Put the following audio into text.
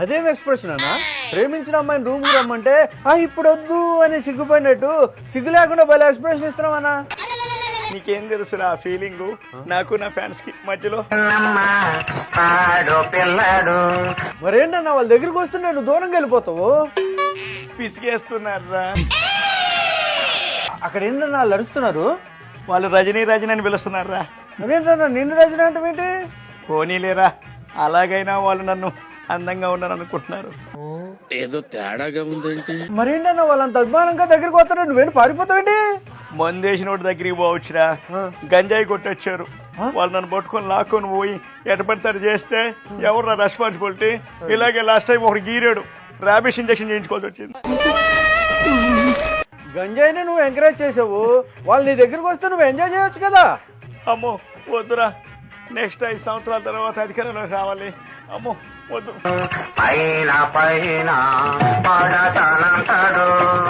అదేం ఎక్స్ప్రెషన్ అన్నా? ప్రేమించిన అమ్మాయిని రూమ్ రమ్మంటే ఇప్పుడు వద్దు అని సిగ్గుపోయినట్టు సిగ్గు లేకుండా భలే ఎక్స్ప్రెషన్ ఇస్తున్నామన్నా. నీకేం తెలుసురా ఆ ఫీలింగ్ నాకు నా ఫ్యాన్స్ కి మధ్యలో. మరేంటన్నా వాళ్ళ దగ్గరికి వస్తే నేను దూరంగా వెళ్ళిపోతావు? పిసిగేస్తున్నారా? అక్కడ ఏంటన్నా వాళ్ళు అరుస్తున్నారు? వాళ్ళు రజనీ రజనీ అని పిలుస్తున్నారా? అదేంటన్నా నిన్ను రచన అంటే ఏంటి? పోనీలేరా, అలాగైనా వాళ్ళు నన్ను అందంగా ఉన్నాను అనుకుంటున్నారు. ఏదో తేడాగా ఉందేంటి? మరేంటన్నా వాళ్ళంత అభిమానంగా దగ్గరికి వస్తారు, నువ్వేంటి పారిపోతావేంటి? మందేసినోటి దగ్గరికి పోవచ్చురా, గంజాయి కొట్టొచ్చారు. వాళ్ళు నన్ను పట్టుకొని లాక్కొని పోయి ఎటపడతాడు చేస్తే ఎవరు రెస్పాన్సిబిలిటీ? ఇలాగే లాస్ట్ టైం ఒకటి గీరాడు, ర్యాబిస్ ఇంజక్షన్ చేయించుకోవాల్సి వచ్చింది. గంజాయిని నువ్వు ఎంకరేజ్ చేసావు, వాళ్ళు నీ దగ్గరికి వస్తే నువ్వు ఎంజాయ్ చేయొచ్చు కదా. అమ్మో వద్దురా, నెక్స్ట్ 5 సంవత్సరాల తర్వాత అధికారంలోకి రావాలి. అమ్మో వద్దు.